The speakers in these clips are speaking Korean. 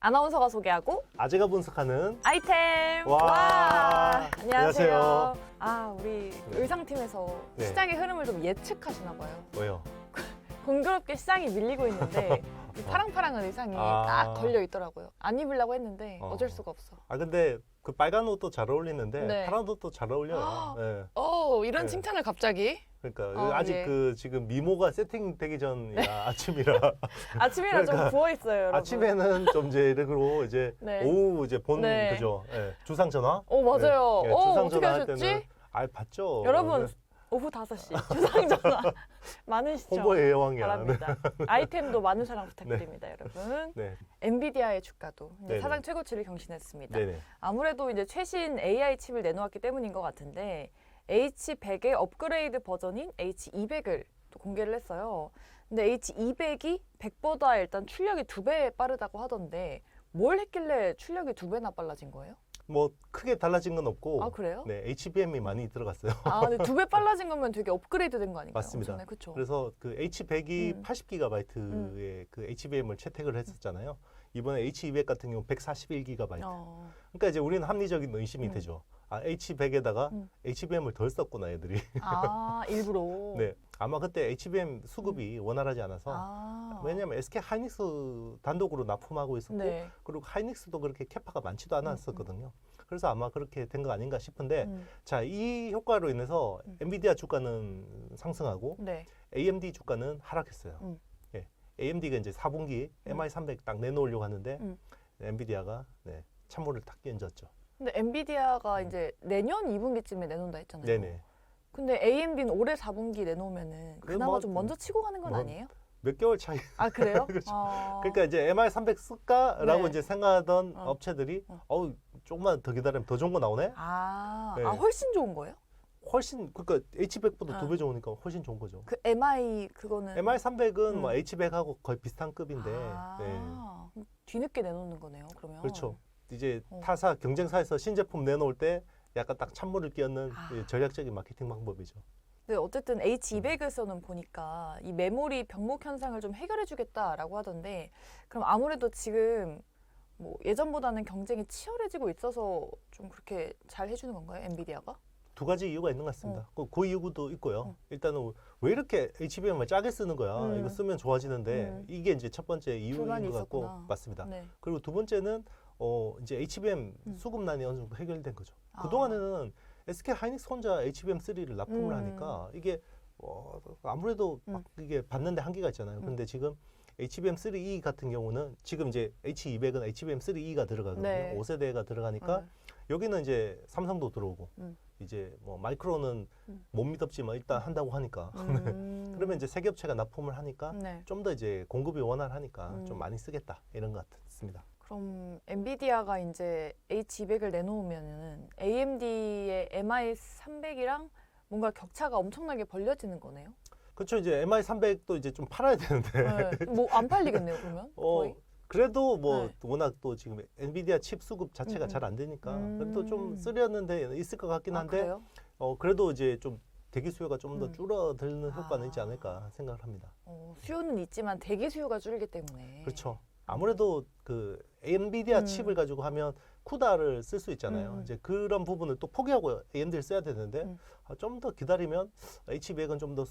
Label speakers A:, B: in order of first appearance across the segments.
A: 아나운서가 소개하고
B: 아재가 분석하는
A: 아이템.
B: 와.
A: 안녕하세요.
B: 안녕하세요.
A: 아, 우리 의상팀에서
B: 네.
A: 시장의 흐름을 좀 예측하시나 봐요.
B: 왜요?
A: 공교롭게 시장이 밀리고 있는데 이 파랑파랑한 의상이
B: 아.
A: 딱 걸려 있더라고요. 안 입으려고 했는데 어쩔 수가 없어.
B: 아 근데 그 빨간 옷도 잘 어울리는데
A: 네.
B: 파란 옷도 잘 어울려요. 네.
A: 이런
B: 네.
A: 칭찬을 갑자기?
B: 그러니까 아직
A: 예.
B: 그 지금 미모가 세팅되기 전이라 아침이라
A: 아침이라 좀
B: 그러니까
A: 부어 있어요, 여러분.
B: 아침에는 좀 이제 그리고 이제
A: 네.
B: 오후 이제 본
A: 네.
B: 그죠? 예. 주상 전화.
A: 맞아요.
B: 예, 주상
A: 어떻게
B: 전화 할
A: 하셨지?
B: 때는 봤죠.
A: 여러분,
B: 네.
A: 오후 5시 주상전화 많으시죠?
B: 홍보의 여왕이야.
A: 바랍니다. 아이템도 많은 사랑 부탁드립니다, 여러분.
B: 네.
A: 엔비디아의 주가도 이제
B: 네네.
A: 사상 최고치를 경신했습니다.
B: 네네.
A: 아무래도 이제 최신 AI 칩을 내놓았기 때문인 것 같은데 H100의 업그레이드 버전인 H200을 또 공개를 했어요. 근데 H200이 100보다 일단 출력이 2배 빠르다고 하던데 뭘 했길래 출력이 2배나 빨라진 거예요?
B: 뭐 크게 달라진 건 없고.
A: 아, 그래요?
B: 네, HBM이 많이 들어갔어요.
A: 아, 근데 2배 빨라진 거면 되게 업그레이드 된 거 아닌가요?
B: 맞습니다.
A: 엄청나게, 그쵸?
B: 그래서 그 H100이 80GB의 그 HBM을 채택을 했었잖아요. 이번에 H200 같은 경우 141GB. 그러니까 이제 우리는 합리적인 의심이 되죠. 아, H100에다가 HBM을 덜 썼구나, 애들이.
A: 아, 일부러?
B: 네. 아마 그때 HBM 수급이 원활하지 않아서.
A: 아.
B: 왜냐면 SK 하이닉스 단독으로 납품하고 있었고,
A: 네.
B: 그리고 하이닉스도 그렇게 캐파가 많지도 않았었거든요. 그래서 아마 그렇게 된 거 아닌가 싶은데, 자, 이 효과로 인해서 엔비디아 주가는 상승하고,
A: 네.
B: AMD 주가는 하락했어요. 예. AMD가 이제 4분기 MI300 딱 내놓으려고 하는데, 엔비디아가 네, 찬물을 딱 끼얹었죠.
A: 근데 엔비디아가 이제 내년 2분기쯤에 내놓는다 했잖아요.
B: 네네.
A: 근데 AMD는 올해 4분기 내놓으면은 그나마
B: 뭐,
A: 좀 먼저 치고 가는 건
B: 뭐,
A: 아니에요?
B: 몇 개월 차이.
A: 아, 그래요?
B: 그렇죠.
A: 아.
B: 그러니까 이제 MI300 쓸까라고
A: 네.
B: 이제 생각하던 업체들이 조금만 더 기다리면 더 좋은 거 나오네.
A: 아,
B: 네.
A: 아, 훨씬 좋은 거예요?
B: 훨씬 그러니까 H100보다 2배 좋으니까 훨씬 좋은 거죠.
A: 그 MI 그거는
B: MI300은 뭐 H100하고 거의 비슷한 급인데.
A: 아, 뒤늦게 내놓는 거네요, 그러면.
B: 그렇죠. 이제 타사 경쟁사에서 신제품 내놓을 때 약간 딱 찬물을 끼얹는 전략적인 마케팅 방법이죠.
A: 네, 어쨌든 H200에서는 보니까 이 메모리 병목 현상을 좀 해결해 주겠다라고 하던데, 그럼 아무래도 지금 뭐 예전보다는 경쟁이 치열해지고 있어서 좀 그렇게 잘 해주는 건가요, 엔비디아가?
B: 두 가지 이유가 있는 것 같습니다. 그 이유도 있고요. 일단은 왜 이렇게 HBM을 짜게 쓰는 거야? 이거 쓰면 좋아지는데 이게 이제 첫 번째 이유인
A: 불만이
B: 것 같고
A: 있었구나.
B: 맞습니다.
A: 네.
B: 그리고 두 번째는 이제 HBM 수급난이 어느 정도 해결된 거죠. 그동안에는 SK 하이닉스 혼자 HBM3를 납품을 하니까 이게 아무래도 막 이게 받는데 한계가 있잖아요. 근데 지금 HBM3E 같은 경우는 지금 이제 H200은 HBM3E가 들어가거든요.
A: 네.
B: 5세대가 들어가니까 여기는 이제 삼성도 들어오고 이제 뭐 마이크론은 못 믿었지만 일단 한다고 하니까 그러면 이제 세 개 업체가 납품을 하니까
A: 네.
B: 좀 더 이제 공급이 원활하니까 좀 많이 쓰겠다 이런 것 같습니다.
A: 그럼 엔비디아가 이제 H200을 내놓으면은 AMD의 MI300이랑 뭔가 격차가 엄청나게 벌려지는 거네요.
B: 그렇죠. 이제 MI300도 이제 좀 팔아야 되는데
A: 네. 뭐 안 팔리겠네요, 그러면? 거의?
B: 그래도 뭐
A: 네.
B: 워낙 또 지금 엔비디아 칩 수급 자체가 잘 안 되니까 그래도 좀 쓰려는데 있을 것 같긴 한데
A: 그래요?
B: 그래도 이제 좀 대기 수요가 좀 더 줄어드는 효과는 있지 않을까 생각을 합니다.
A: 수요는 있지만 대기 수요가 줄기 때문에.
B: 그렇죠. 아무래도 그 엔비디아 칩을 가지고 하면 쿠다를 쓸 수 있잖아요. 이제 그런 부분을 또 포기하고 AMD를 써야 되는데 좀 더 기다리면 H100은 좀 더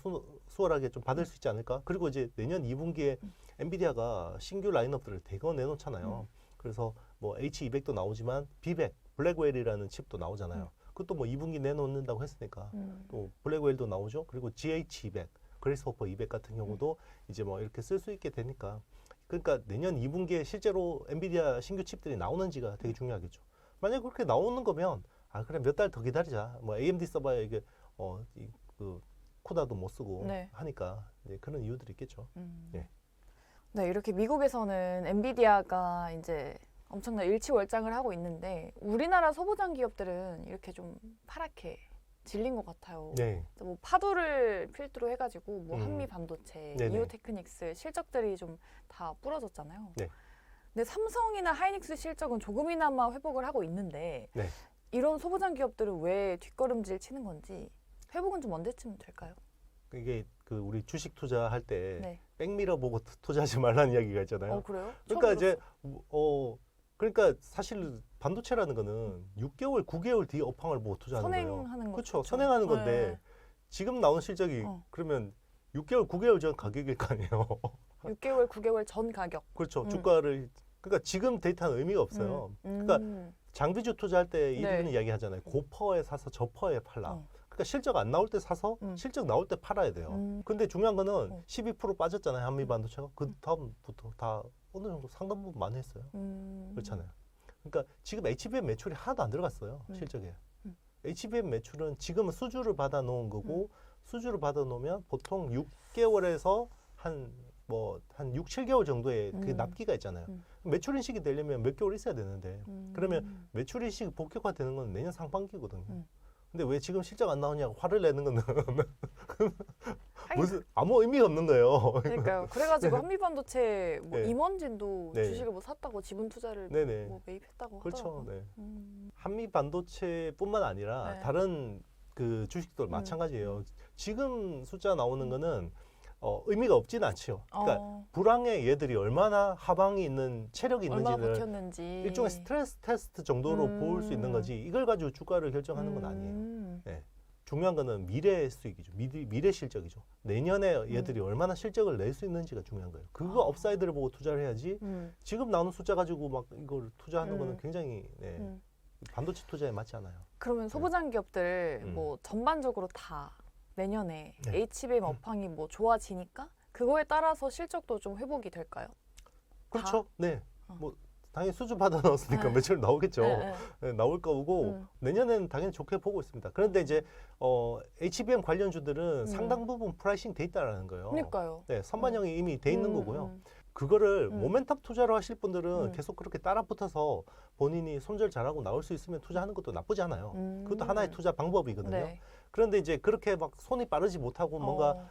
B: 수월하게 좀 받을 수 있지 않을까. 그리고 이제 내년 2분기에 엔비디아가 신규 라인업들을 대거 내놓잖아요. 그래서 뭐 H200도 나오지만 B100, 블랙웰이라는 칩도 나오잖아요. 그것도 뭐 2분기 내놓는다고 했으니까 또 블랙웰도 나오죠. 그리고 GH200, 그레이스호퍼 200 같은 경우도 이제 뭐 이렇게 쓸 수 있게 되니까 그러니까 내년 2분기에 실제로 엔비디아 신규 칩들이 나오는지가 되게 중요하겠죠. 만약에 그렇게 나오는 거면 그래 몇 달 더 기다리자. 뭐 AMD 써봐야 이게 그 코다도 못 쓰고
A: 네.
B: 하니까 이제 그런 이유들이 있겠죠. 네.
A: 네, 이렇게 미국에서는 엔비디아가 이제 엄청난 일치월장을 하고 있는데 우리나라 소부장 기업들은 이렇게 좀 파랗게 질린 것 같아요.
B: 네.
A: 뭐 파도를 필두로 해가지고 뭐 한미 반도체,
B: 네네.
A: 이오테크닉스 실적들이 좀 다 부러졌잖아요.
B: 네.
A: 근데 삼성이나 하이닉스 실적은 조금이나마 회복을 하고 있는데
B: 네.
A: 이런 소부장 기업들은 왜 뒷걸음질 치는 건지 회복은 좀 언제쯤 될까요?
B: 이게 그 우리 주식 투자할 때
A: 네.
B: 백미러 보고 투자하지 말라는 이야기가 있잖아요.
A: 그래요?
B: 그러니까
A: 처음
B: 이제 그러니까 사실 반도체라는 거는 6개월, 9개월 뒤에 업황을 보고 투자하는 거예요.
A: 선행하는 거.
B: 그렇죠. 선행하는 건데 지금 나온 실적이 그러면 6개월, 9개월 전 가격일 거 아니에요.
A: 6개월, 9개월 전 가격.
B: 그렇죠. 주가를 그러니까 지금 데이터는 의미가 없어요. 그러니까 장비주 투자할 때 이런 이야기 하잖아요. 고퍼에 사서 저퍼에 팔라. 그러니까 실적 안 나올 때 사서 실적 나올 때 팔아야 돼요. 근데 중요한 거는 12% 빠졌잖아요. 한미 반도체가. 그 다음부터 다 어느 정도 상당 부분 많이 했어요. 그렇잖아요. 그러니까 지금 HBM 매출이 하나도 안 들어갔어요. 실적에. HBM 매출은 지금은 수주를 받아 놓은 거고 수주를 받아 놓으면 보통 6개월에서 한 6, 7개월 정도의 그 납기가 있잖아요. 매출 인식이 되려면 몇 개월 있어야 되는데 그러면 매출 인식이 본격화되는 건 내년 상반기거든요. 근데 왜 지금 실적 안 나오냐고 화를 내는 거는 무슨 아무 의미가 없는 거예요.
A: 그러니까요. 그래가지고 한미반도체 뭐
B: 네.
A: 임원진도
B: 네.
A: 주식을 뭐 샀다고 지분 투자를
B: 네네.
A: 뭐 매입했다고
B: 그렇죠.
A: 하더라고요.
B: 네. 한미 반도체뿐만 아니라
A: 네.
B: 다른 그 주식도 마찬가지예요. 지금 숫자 나오는 거는 의미가 없지는 않죠. 그러니까 불황의 얘들이 얼마나 하방이 있는 체력이
A: 얼마나
B: 있는지를
A: 버텼는지
B: 일종의 스트레스 테스트 정도로 볼 수 있는 거지 이걸 가지고 주가를 결정하는 건 아니에요. 네. 중요한 거는 미래 수익이죠. 미래 실적이죠. 내년에 얘들이 얼마나 실적을 낼 수 있는지가 중요한 거예요. 그거 업사이드를 보고 투자를 해야지 지금 나오는 숫자 가지고 막 이걸 투자하는 거는 굉장히 반도체 투자에 맞지 않아요.
A: 그러면 소부장 기업들 뭐 전반적으로 다 내년에 HBM 업황이 뭐 좋아지니까 그거에 따라서 실적도 좀 회복이 될까요?
B: 그렇죠. 네. 뭐 당연히 수주 받아 넣었으니까 매출 나오겠죠. 네, 나올 거고 내년에는 당연히 좋게 보고 있습니다. 그런데 이제 HBM 관련주들은 상당 부분 프라이싱 돼 있다라는 거예요.
A: 그러니까요.
B: 네, 선반영이 이미 돼 있는 거고요. 그거를 모멘텀 투자로 하실 분들은 계속 그렇게 따라 붙어서 본인이 손절 잘하고 나올 수 있으면 투자하는 것도 나쁘지 않아요. 그것도 하나의 투자 방법이거든요.
A: 네.
B: 그런데 이제 그렇게 막 손이 빠르지 못하고 뭔가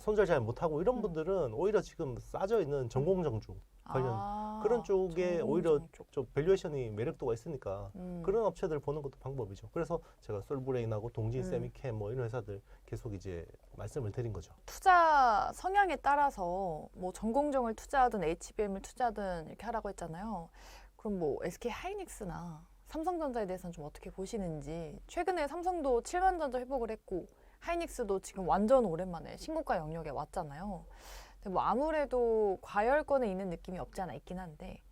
B: 손절 잘 못하고 이런 분들은 오히려 지금 싸져 있는 전공정주 관련 그런 쪽에 오히려 좀 밸류에이션이 매력도가 있으니까 그런 업체들 보는 것도 방법이죠. 그래서 제가 솔브레인하고 동진 세미캠 뭐 이런 회사들 계속 이제 말씀을 드린 거죠.
A: 투자 성향에 따라서 뭐 전공정을 투자하든 HBM을 투자하든 이렇게 하라고 했잖아요. 그럼 뭐 SK 하이닉스나 삼성전자에 대해서는 좀 어떻게 보시는지. 최근에 삼성도 7만 전자 회복을 했고 하이닉스도 지금 완전 오랜만에 신고가 영역에 왔잖아요. 근데 뭐 아무래도 과열권에 있는 느낌이 없지 않아 있긴 한데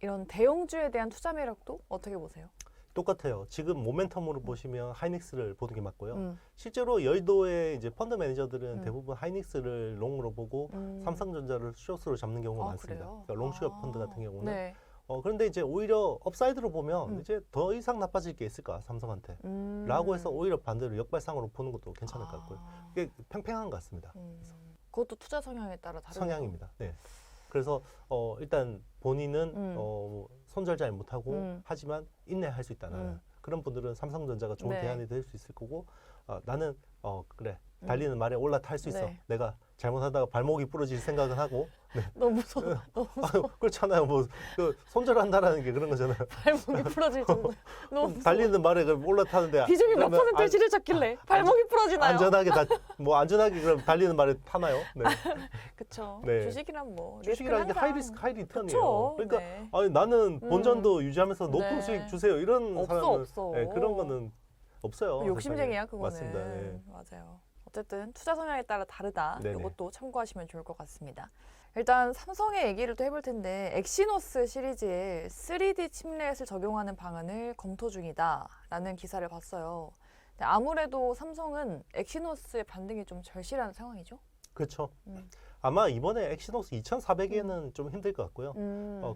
A: 이런 대형주에 대한 투자 매력도 어떻게 보세요?
B: 똑같아요. 지금 모멘텀으로 보시면 하이닉스를 보는 게 맞고요. 실제로 여의도의 이제 펀드 매니저들은 대부분 하이닉스를 롱으로 보고 삼성전자를 숏으로 잡는 경우가 많습니다. 그러니까 롱숏 펀드 같은 경우는.
A: 네.
B: 그런데 이제 오히려 업사이드로 보면 이제 더 이상 나빠질 게 있을까 삼성한테 라고 해서 오히려 반대로 역발상으로 보는 것도 괜찮을 것 같고요. 이게 팽팽한 것 같습니다.
A: 그것도 투자 성향에 따라 다르죠.
B: 성향입니다. 네. 그래서 일단 본인은 손절 잘 못하고 하지만 인내할 수 있다는 그런 분들은 삼성전자가 좋은
A: 네.
B: 대안이 될 수 있을 거고 나는 그래 달리는 말에 올라탈 수 있어.
A: 네.
B: 내가 잘못하다가 발목이 부러질 생각은 하고
A: 너무 무서워. 너무 무서워.
B: 그렇잖아요. 뭐 손절한다라는 게 그런 거잖아요.
A: 발목이 부러질 정도. 너무 무서워.
B: 달리는 말에 올라타는데
A: 비중이 몇
B: 그러면
A: 퍼센트를 지르셨길래 발목이 부러지나요?
B: 안전하게 그럼 달리는 말에 타나요? 네.
A: 그쵸.
B: 네.
A: 주식이란 뭐
B: 주식이라는 게
A: 항상-
B: 하이리스크 하이리턴이에요.
A: 그쵸.
B: 그러니까
A: 네.
B: 아니, 나는 본전도 유지하면서 높은
A: 네.
B: 수익 주세요. 이런 사람은
A: 없어.
B: 네, 그런 거는 없어요.
A: 욕심쟁이야
B: 세상에.
A: 그거는.
B: 맞습니다. 네.
A: 맞아요. 어쨌든 투자 성향에 따라 다르다.
B: 네네.
A: 이것도 참고하시면 좋을 것 같습니다. 일단 삼성의 얘기를 또 해볼 텐데 엑시노스 시리즈에 3D 칩렛을 적용하는 방안을 검토 중이다라는 기사를 봤어요. 근데 아무래도 삼성은 엑시노스의 반등이 좀 절실한 상황이죠.
B: 그렇죠. 아마 이번에 엑시노스 2400에는 좀 힘들 것 같고요.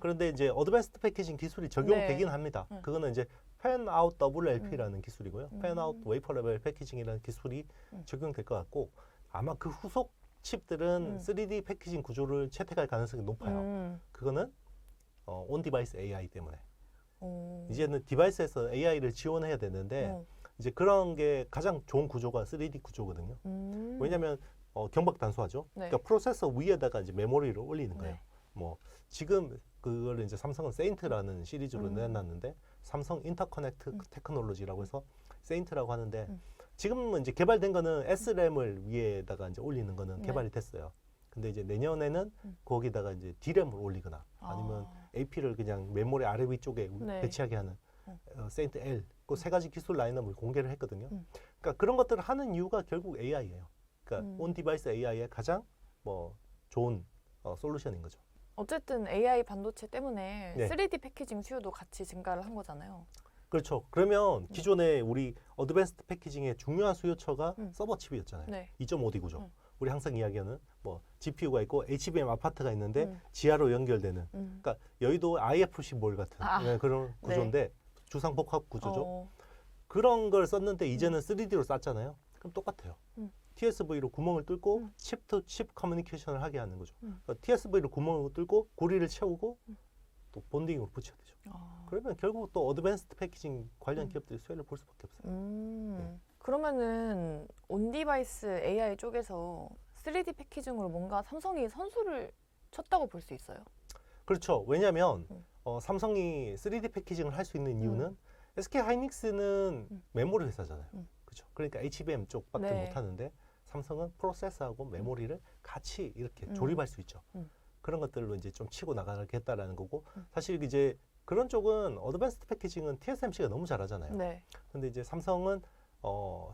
B: 그런데 이제 어드밴스드 패키징 기술이 적용되긴
A: 네.
B: 합니다. 그거는 이제 팬아웃 WLP라는 기술이고요. 팬아웃 웨이퍼 레벨 패키징이라는 기술이 적용될 것 같고 아마 그 후속 칩들은 3D 패키징 구조를 채택할 가능성이 높아요. 그거는 온 디바이스 AI 때문에. 이제는 디바이스에서 AI를 지원해야 되는데 이제 그런 게 가장 좋은 구조가 3D 구조거든요. 왜냐하면 경박 단소화죠.
A: 네.
B: 그러니까 프로세서 위에다가 이제 메모리를 올리는 거예요.
A: 네.
B: 뭐 지금 그걸 이제 삼성은 세인트라는 시리즈로 내놨는데 삼성 인터커넥트 테크놀로지라고 해서 세인트라고 하는데 지금 이제 개발된 거는 SRAM을 위에다가 이제 올리는 거는
A: 네.
B: 개발이 됐어요. 근데 이제 내년에는 거기다가 이제 DRAM을 올리거나 아니면 AP를 그냥 메모리 아래 위쪽에
A: 네.
B: 배치하게 하는 세인트 L 그
A: 음.
B: 세 가지 기술 라인업을 공개를 했거든요. 그러니까 그런 것들을 하는 이유가 결국 AI예요. 그러니까 온 디바이스 AI의 가장 뭐 좋은 솔루션인 거죠.
A: 어쨌든 AI 반도체 때문에
B: 네.
A: 3D 패키징 수요도 같이 증가를 한 거잖아요.
B: 그렇죠. 그러면
A: 네.
B: 기존에 우리 어드밴스드 패키징의 중요한 수요처가 서버 칩이었잖아요.
A: 네.
B: 2.5D 구조.
A: 음.
B: 우리 항상 이야기하는 뭐 GPU가 있고 HBM 아파트가 있는데
A: 음.
B: 지하로 연결되는 그러니까 여의도 IFC 몰 같은
A: 아.
B: 그런 구조인데 주상복합 구조죠.
A: 어.
B: 그런 걸 썼는데 이제는 3D로 쌌잖아요. 그럼 똑같아요. TSV로 구멍을 뚫고 칩 투 칩 커뮤니케이션을 하게 하는 거죠. 그러니까 TSV로 구멍을 뚫고 고리를 채우고 또 본딩으로 붙여야 되죠. 그러면 결국 또 어드밴스드 패키징 관련 기업들이 수혜를 볼 수밖에 없어요. 네.
A: 그러면은 온디바이스 AI 쪽에서 3D 패키징으로 뭔가 삼성이 선수를 쳤다고 볼 수 있어요.
B: 그렇죠. 왜냐하면 삼성이 3D 패키징을 할 수 있는 이유는 SK 하이닉스는 메모리 회사잖아요. 그렇죠. 그러니까 HBM 쪽밖에
A: 네.
B: 못 하는데 삼성은 프로세서하고 메모리를 같이 이렇게 조립할 수 있죠. 그런 것들로 이제 좀 치고 나가겠다라는 거고 사실 이제 그런 쪽은 어드밴스드 패키징은 TSMC가 너무 잘하잖아요.
A: 네.
B: 근데 이제 삼성은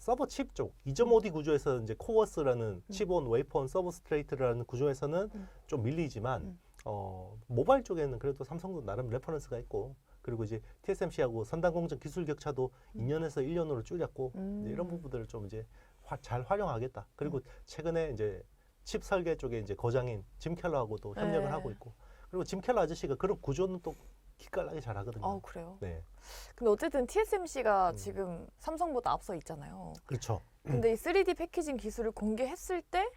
B: 서버 칩 쪽 2.5D 구조에서 이제 코어스라는 칩온 웨이폰 서브스트레이트라는 구조에서는 좀 밀리지만 모바일 쪽에는 그래도 삼성도 나름 레퍼런스가 있고 그리고 이제 TSMC하고 선단 공정 기술 격차도 2년에서 1년으로 줄였고 이제 이런 부분들을 좀 이제 잘 활용하겠다. 그리고 최근에 이제 칩 설계 쪽에 이제 거장인 짐 켈러하고도 협력을
A: 네.
B: 하고 있고 그리고 짐 켈러 아저씨가 그런 구조는 또 기깔나게 잘하거든요.
A: 그래요.
B: 네,
A: 근데 어쨌든 TSMC가 지금 삼성보다 앞서 있잖아요.
B: 그렇죠.
A: 근데 이 3D 패키징 기술을 공개했을 때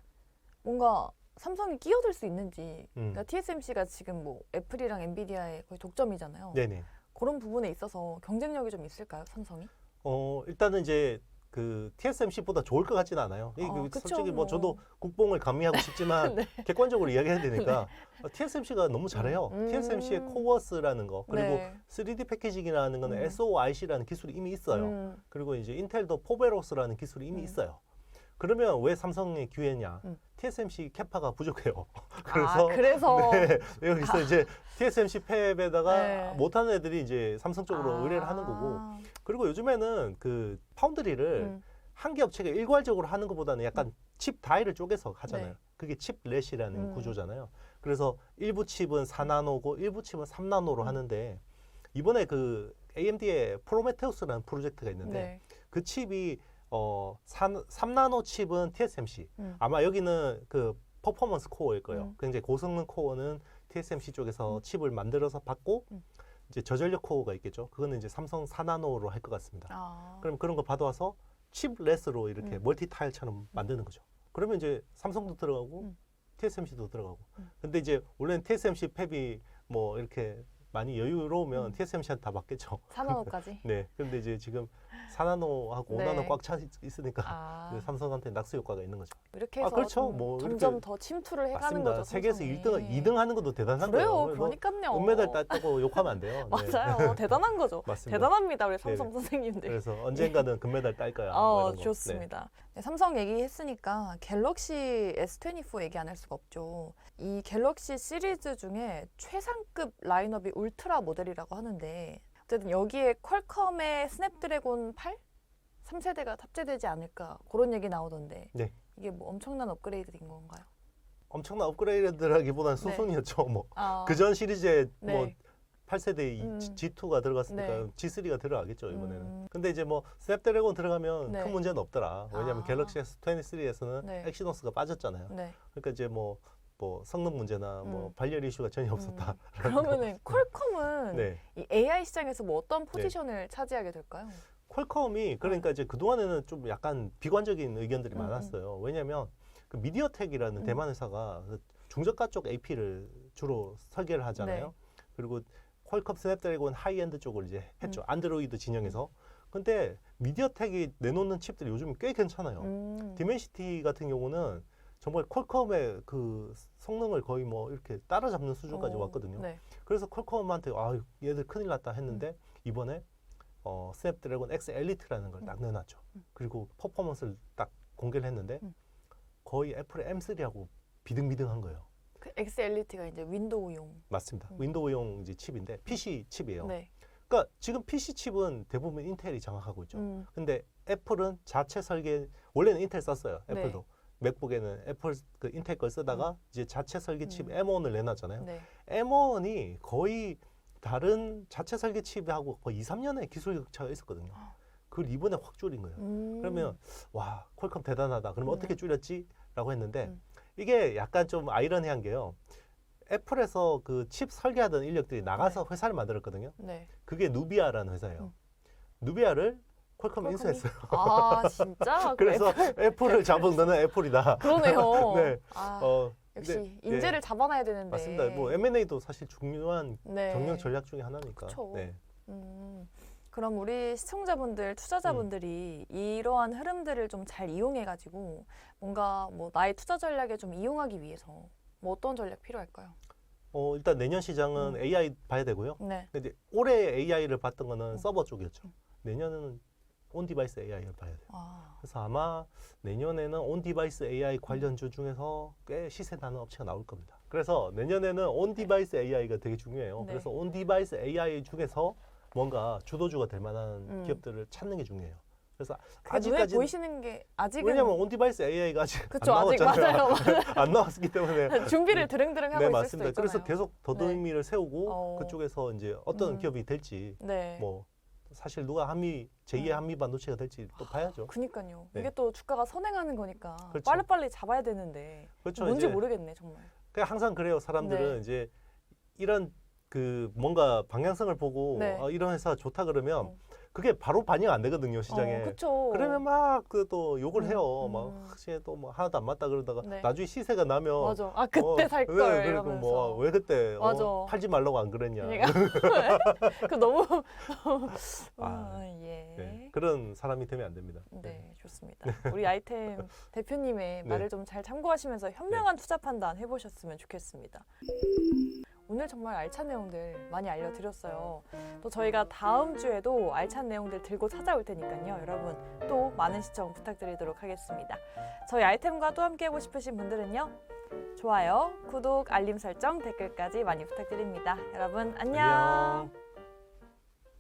A: 뭔가 삼성이 끼어들 수 있는지. 그러니까 TSMC가 지금 뭐 애플이랑 엔비디아의 거의 독점이잖아요.
B: 네네.
A: 그런 부분에 있어서 경쟁력이 좀 있을까요, 삼성이?
B: 일단은 이제 그 TSMC보다 좋을 것 같지는 않아요.
A: 그쵸,
B: 솔직히 뭐
A: 뭐.
B: 저도 국뽕을 감미하고 싶지만
A: 네.
B: 객관적으로 이야기해야 되니까 TSMC가 너무 잘해요. TSMC의 코어스라는 거 그리고
A: 네.
B: 3D 패키징이라는 거는 SOIC라는 기술이 이미 있어요. 그리고 이제 인텔도 포베로스라는 기술이 이미 있어요. 그러면 왜 삼성의 기회냐? TSMC 캐파가 부족해요.
A: 그래서
B: 네, 여기서 이제 TSMC 팹에다가
A: 네.
B: 못하는 애들이 이제 삼성 쪽으로 의뢰를 하는 거고. 그리고 요즘에는 그 파운드리를 한 개 업체가 일괄적으로 하는 것보다는 약간 칩 다이를 쪼개서 하잖아요.
A: 네.
B: 그게 칩렛이라는 구조잖아요. 그래서 일부 칩은 4나노고 일부 칩은 3나노로 하는데 이번에 그 AMD의 프로메테우스라는 프로젝트가 있는데
A: 네.
B: 그 칩이 3나노 칩은 TSMC. 아마 여기는 그 퍼포먼스 코어일 거예요. 굉장히 고성능 코어는 TSMC 쪽에서 칩을 만들어서 받고 이제 저전력 코어가 있겠죠. 그거는 이제 삼성 4나노로 할 것 같습니다. 그럼 그런 거 받아와서 칩레스로 이렇게 멀티 타일처럼 만드는 거죠. 그러면 이제 삼성도 들어가고 TSMC도 들어가고. 근데 이제 원래는 TSMC 팹이 뭐 이렇게 많이 여유로우면 TSMC한테 다 받겠죠.
A: 4나노까지.
B: 네. 근데 이제 지금 4나노하고
A: 네.
B: 5나노 꽉 차 있으니까 이제 삼성한테 낙수 효과가 있는 거죠.
A: 이렇게 해서
B: 그렇죠.
A: 좀
B: 뭐
A: 점점
B: 이렇게
A: 더 침투를 해가는
B: 맞습니다.
A: 거죠.
B: 세계에서
A: 삼성이.
B: 2등 하는 것도 대단한
A: 그래요.
B: 거예요.
A: 그러니까요.
B: 은메달 땄다고 욕하면 안 돼요. 네.
A: 맞아요. 대단한 거죠.
B: 맞습니다.
A: 대단합니다. 우리 삼성 선생님들.
B: 그래서 언젠가는 금메달 딸 거야. 뭐 이런 거.
A: 좋습니다. 네, 삼성 얘기했으니까 갤럭시 S24 얘기 안 할 수가 없죠. 이 갤럭시 시리즈 중에 최상급 라인업이 울트라 모델이라고 하는데 어쨌든 여기에 퀄컴의 스냅드래곤 8? 3세대가 탑재되지 않을까 그런 얘기 나오던데
B: 네.
A: 이게 뭐 엄청난 업그레이드인 건가요?
B: 엄청난 업그레이드라기보다는 수순이었죠. 뭐 그전 시리즈에
A: 네.
B: 뭐 8세대 G2가 들어갔으니까
A: 네.
B: G3가 들어가겠죠 이번에는. 근데 이제 뭐 스냅드래곤 들어가면
A: 네.
B: 큰 문제는 없더라. 왜냐하면 갤럭시 S23에서는
A: 네.
B: 엑시노스가 빠졌잖아요.
A: 네.
B: 그러니까 이제 뭐 성능 문제나 뭐 발열 이슈가 전혀 없었다.
A: 그러면은 퀄컴은
B: 네.
A: 이 AI 시장에서 뭐 어떤 포지션을 차지하게 될까요?
B: 퀄컴이 그러니까 이제 그동안에는 좀 약간 비관적인 의견들이 많았어요. 왜냐하면 그 미디어텍이라는 대만 회사가 그 중저가 쪽 AP를 주로 설계를 하잖아요.
A: 네.
B: 그리고 퀄컴 스냅드래곤 하이엔드 쪽을 이제 했죠. 안드로이드 진영에서. 근데 미디어텍이 내놓는 칩들이 요즘 꽤 괜찮아요. 디멘시티 같은 경우는 정말 퀄컴의 그 성능을 거의 뭐 이렇게 따라잡는 수준까지 왔거든요.
A: 네.
B: 그래서 퀄컴한테 얘들 큰일 났다 했는데 이번에 스냅드래곤 X 엘리트라는 걸 딱 내놨죠. 그리고 퍼포먼스를 딱 공개를 했는데 거의 애플의 M3하고 비등비등한 거예요.
A: 그 X 엘리트가 이제 윈도우용.
B: 맞습니다. 윈도우용 이제 칩인데 PC 칩이에요.
A: 네.
B: 그러니까 지금 PC 칩은 대부분 인텔이 장악하고 있죠. 근데 애플은 자체 설계, 원래는 인텔 썼어요. 애플도.
A: 네.
B: 맥북에는 애플 그 인텔 걸 쓰다가 이제 자체 설계 칩 M1을 내놨잖아요.
A: 네.
B: M1이 거의 다른 자체 설계 칩하고 거의 2, 3년의 기술 격차가 있었거든요. 그걸 이번에 확 줄인 거예요. 그러면 와, 퀄컴 대단하다. 그러면 어떻게 줄였지? 라고 했는데 이게 약간 좀 아이러니한 게요. 애플에서 그 칩 설계하던 인력들이 나가서 회사를 만들었거든요.
A: 네.
B: 그게 누비아라는 회사예요. 누비아를 퀄컴에 인수했어요.
A: 아, 진짜?
B: 그래서 애플을 잡은 거는 애플이다.
A: 그러네요.
B: 네.
A: 역시
B: 네,
A: 인재를 잡아놔야 되는데.
B: 맞습니다. 뭐 M&A도 사실 중요한
A: 네.
B: 경영 전략 중에 하나니까.
A: 그쵸.
B: 네.
A: 그럼 우리 시청자분들, 투자자분들이 이러한 흐름들을 좀 잘 이용해가지고 뭔가 뭐 나의 투자 전략에 좀 이용하기 위해서 뭐 어떤 전략 필요할까요?
B: 일단 내년 시장은 AI 봐야 되고요.
A: 네.
B: 근데 이제 올해 AI를 봤던 거는 서버 쪽이었죠. 내년은 온 디바이스 AI를 봐야 돼요. 그래서 아마 내년에는 온 디바이스 AI 관련주 중에서 꽤 시세 나는 업체가 나올 겁니다. 그래서 내년에는 온 디바이스 AI가 되게 중요해요.
A: 네.
B: 그래서 온 디바이스 AI 중에서 뭔가 주도주가 될 만한 기업들을 찾는 게 중요해요. 그래서
A: 눈에
B: 아직까지
A: 보이시는 게 아직은
B: 왜냐면 온 디바이스 AI가 아직
A: 그쵸,
B: 안
A: 아직
B: 나왔잖아요.
A: 맞아요.
B: 안 나왔기 때문에
A: 준비를 드릉드릉 하고
B: 네,
A: 있을
B: 맞습니다.
A: 수도 있잖아요.
B: 그래서 계속 더듬이를 세우고
A: 어.
B: 그쪽에서 이제 어떤 기업이 될지
A: 네.
B: 뭐 사실 누가 제2의 한미 반도체가 될지 또 봐야죠.
A: 그니까요.
B: 네.
A: 이게 또 주가가 선행하는 거니까
B: 그렇죠.
A: 빨리빨리 잡아야 되는데
B: 그렇죠.
A: 뭔지
B: 이제
A: 모르겠네 정말.
B: 그냥 항상 그래요. 사람들은
A: 네.
B: 이제 이런 그 뭔가 방향성을 보고
A: 네.
B: 이런 회사 좋다 그러면 그게 바로 반영 안 되거든요 시장에.
A: 그렇죠.
B: 그러면 막 그 또 욕을 해요. 막 확실히 또 뭐 하나도 안 맞다 그러다가
A: 네.
B: 나중에 시세가 나면
A: 맞아. 아 그때 살 걸
B: 그리고
A: 이러면서.
B: 뭐 왜 그때
A: 맞아.
B: 팔지 말라고 안 그랬냐.
A: 그 너무
B: 네.
A: 예.
B: 그런 사람이 되면 안 됩니다.
A: 네, 좋습니다. 우리 아이템 대표님의
B: 네.
A: 말을 좀 잘 참고하시면서 현명한 투자 판단 해보셨으면 좋겠습니다. 오늘 정말 알찬 내용들 많이 알려드렸어요. 또 저희가 다음 주에도 알찬 내용들 들고 찾아올 테니까요. 여러분 또 많은 시청 부탁드리도록 하겠습니다. 저희 아이템과 또 함께 해보고 싶으신 분들은요. 좋아요, 구독, 알림 설정, 댓글까지 많이 부탁드립니다. 여러분 안녕.